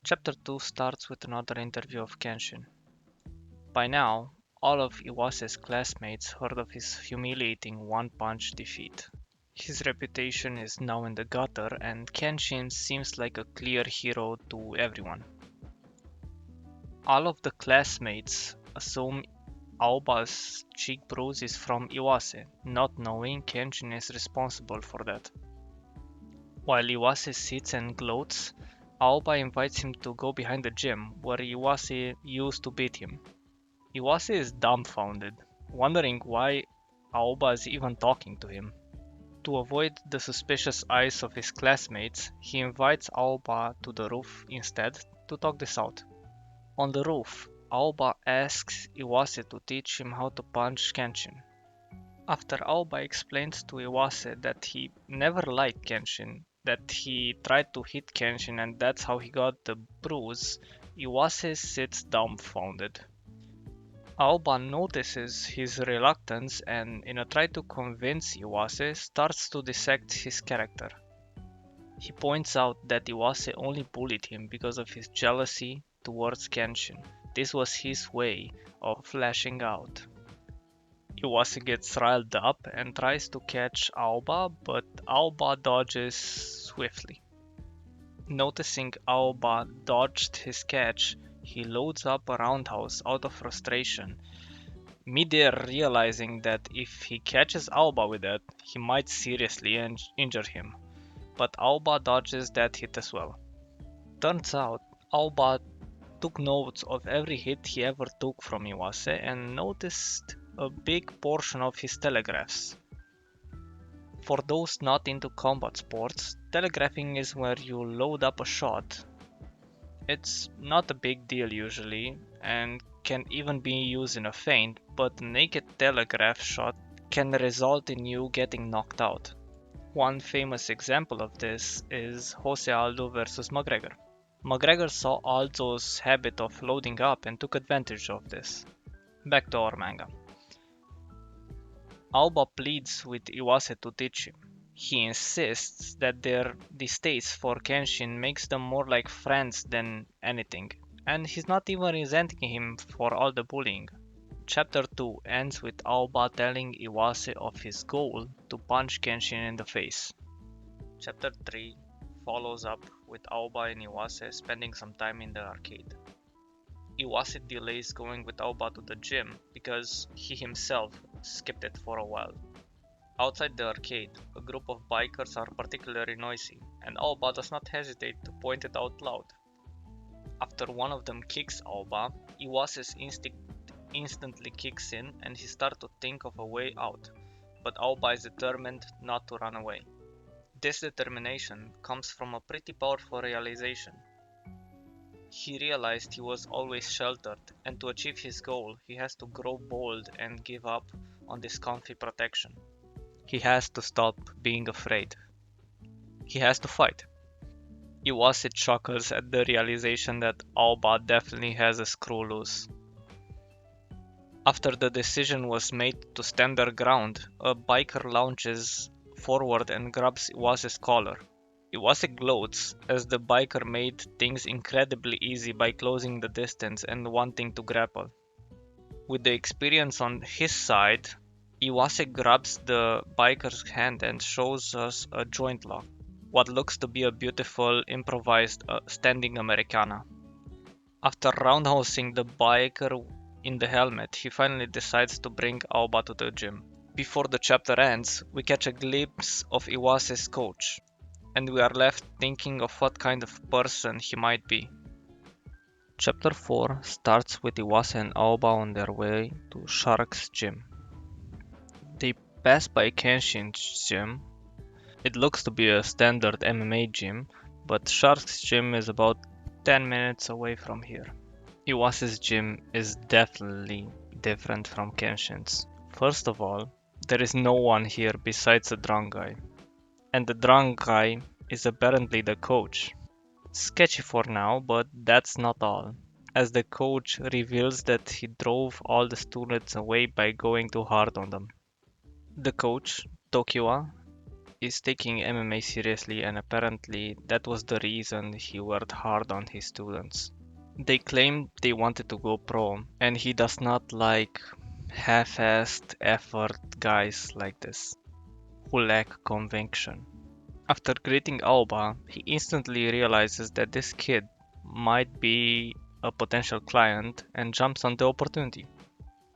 Chapter 2 starts with another interview of Kenshin. By now, all of Iwase's classmates heard of his humiliating one-punch defeat. His reputation is now in the gutter and Kenshin seems like a clear hero to everyone. All of the classmates assume Aoba's cheek bruise is from Iwase, not knowing Kenshin is responsible for that. While Iwase sits and gloats, Aoba invites him to go behind the gym where Iwase used to beat him. Iwase is dumbfounded, wondering why Aoba is even talking to him. To avoid the suspicious eyes of his classmates, he invites Aoba to the roof instead to talk this out. On the roof, Aoba asks Iwase to teach him how to punch Kenshin. After Aoba explains to Iwase that he never liked Kenshin, that he tried to hit Kenshin and that's how he got the bruise, Iwase sits dumbfounded. Aoba notices his reluctance and, in a try to convince Iwase, starts to dissect his character. He points out that Iwase only bullied him because of his jealousy towards Kenshin. This was his way of lashing out. Iwase gets riled up and tries to catch Aoba, but Aoba dodges swiftly. Noticing Aoba dodged his catch, he loads up a roundhouse out of frustration, midair realizing that if he catches Aoba with it, he might seriously injure him. But Aoba dodges that hit as well. Turns out, Aoba took notes of every hit he ever took from Iwase and noticed a big portion of his telegraphs. For those not into combat sports, telegraphing is where you load up a shot. It's not a big deal usually and can even be used in a feint, but a naked telegraph shot can result in you getting knocked out. One famous example of this is Jose Aldo versus McGregor. McGregor saw Aldo's habit of loading up and took advantage of this. Back to our manga. Aoba pleads with Iwase to teach him. He insists that their distaste for Kenshin makes them more like friends than anything, and he's not even resenting him for all the bullying. Chapter 2 ends with Aoba telling Iwase of his goal to punch Kenshin in the face. Chapter 3 follows up with Aoba and Iwase spending some time in the arcade. Iwase delays going with Aoba to the gym because he himself skipped it for a while. Outside the arcade, a group of bikers are particularly noisy, and Aoba does not hesitate to point it out loud. After one of them kicks Aoba, Iwase's instinct instantly kicks in and he starts to think of a way out, but Aoba is determined not to run away. This determination comes from a pretty powerful realization. He realized he was always sheltered, and to achieve his goal, he has to grow bold and give up on this comfy protection. He has to stop being afraid. He has to fight. Iwase chuckles at the realization that Aoba definitely has a screw loose. After the decision was made to stand their ground, a biker launches forward and grabs Iwase's collar. Iwase gloats as the biker made things incredibly easy by closing the distance and wanting to grapple. With the experience on his side, Iwase grabs the biker's hand and shows us a joint lock, what looks to be a beautiful improvised standing Americana. After roundhousing the biker in the helmet, he finally decides to bring Aoba to the gym. Before the chapter ends, we catch a glimpse of Iwase's coach, and we are left thinking of what kind of person he might be. Chapter 4 starts with Iwase and Aoba on their way to Shark's gym. They pass by Kenshin's gym. It looks to be a standard MMA gym, but Shark's gym is about 10 minutes away from here. Iwase's gym is definitely different from Kenshin's. First of all, there is no one here besides the drunk guy. And the drunk guy is apparently the coach. Sketchy for now, but that's not all, as the coach reveals that he drove all the students away by going too hard on them. The coach, Tokiwa, is taking MMA seriously, and apparently that was the reason he worked hard on his students. They claim they wanted to go pro, and he does not like half-assed effort guys like this, who lack conviction. After greeting Alba, he instantly realizes that this kid might be a potential client and jumps on the opportunity.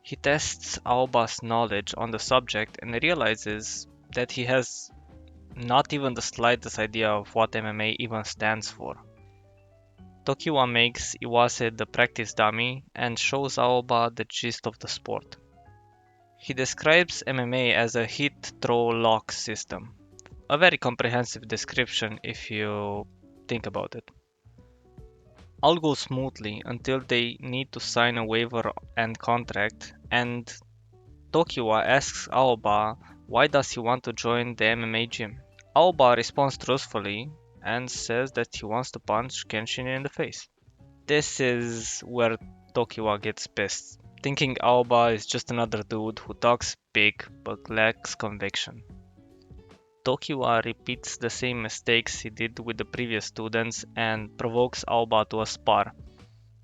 He tests Alba's knowledge on the subject and realizes that he has not even the slightest idea of what MMA even stands for. Tokiwa makes Iwase the practice dummy and shows Aoba the gist of the sport. He describes MMA as a hit-throw-lock system. A very comprehensive description if you think about it. All goes smoothly until they need to sign a waiver and contract, and Tokiwa asks Aoba why does he want to join the MMA gym. Aoba responds truthfully and says that he wants to punch Kenshin in the face. This is where Tokiwa gets pissed, thinking Aoba is just another dude who talks big but lacks conviction. Tokiwa repeats the same mistakes he did with the previous students and provokes Aoba to a spar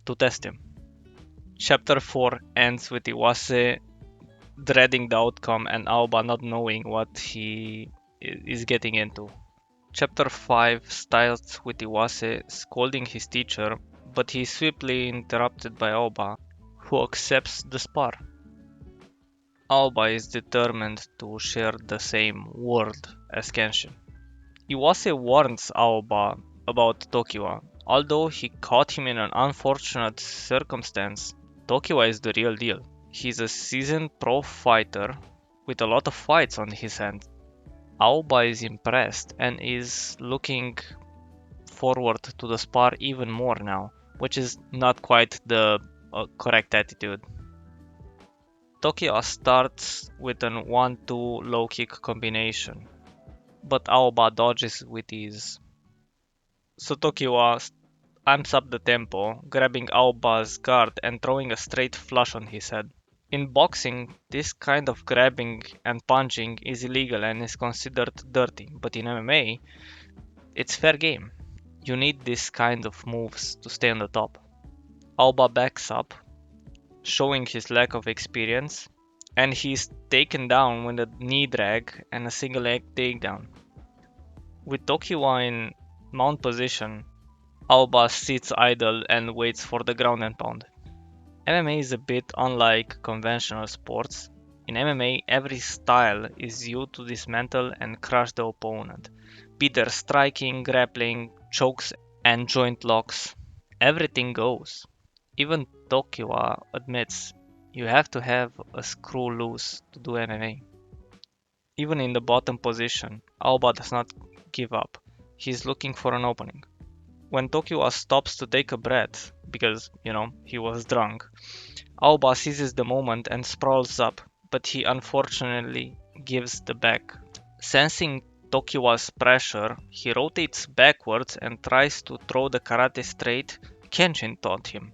to test him. Chapter 4 ends with Iwase dreading the outcome and Aoba not knowing what he is getting into. Chapter 5 starts with Iwase scolding his teacher, but he is swiftly interrupted by Aoba, who accepts the spar. Aoba is determined to share the same world as Kenshin. Iwase warns Aoba about Tokiwa. Although he caught him in an unfortunate circumstance, Tokiwa is the real deal. He's a seasoned pro fighter with a lot of fights on his hands. Aoba is impressed and is looking forward to the spar even more now, which is not quite the correct attitude. Tokiwa starts with an 1-2 low kick combination, but Aoba dodges with ease. So Tokiwa amps up the tempo, grabbing Aoba's guard and throwing a straight flush on his head. In boxing, this kind of grabbing and punching is illegal and is considered dirty, but in MMA, it's fair game. You need this kind of moves to stay on the top. Aoba backs up, showing his lack of experience, and he's taken down with a knee drag and a single leg takedown. With Tokiwa in mount position, Aoba sits idle and waits for the ground and pound. MMA is a bit unlike conventional sports. In MMA, every style is used to dismantle and crush the opponent, be there striking, grappling, chokes, and joint locks. Everything goes. Even Tokiwa admits you have to have a screw loose to do MMA. Even in the bottom position, Aoba does not give up. He's looking for an opening. When Tokiwa stops to take a breath, because, he was drunk, Aoba seizes the moment and sprawls up, but he unfortunately gives the back. Sensing Tokiwa's pressure, he rotates backwards and tries to throw the karate straight Kenshin taught him.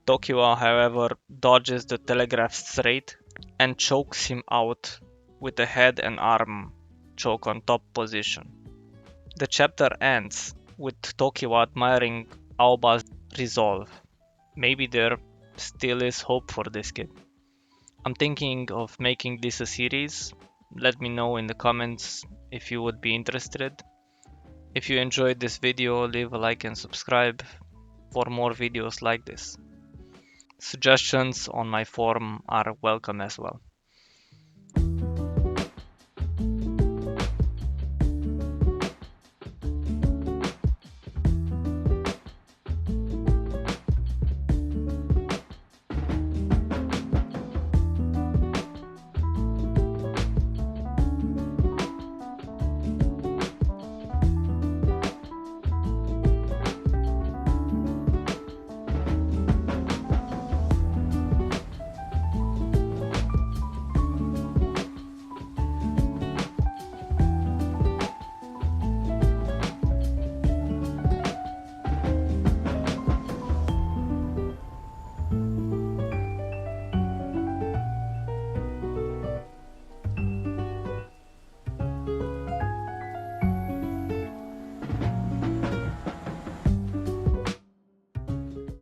Tokiwa, however, dodges the telegraph straight and chokes him out with a head and arm choke on top position. The chapter ends with Tokiwa admiring Aoba's resolve. Maybe there still is hope for this kid. I'm thinking of making this a series. Let me know in the comments if you would be interested. If you enjoyed this video, leave a like and subscribe for more videos like this. Suggestions on my forum are welcome as well.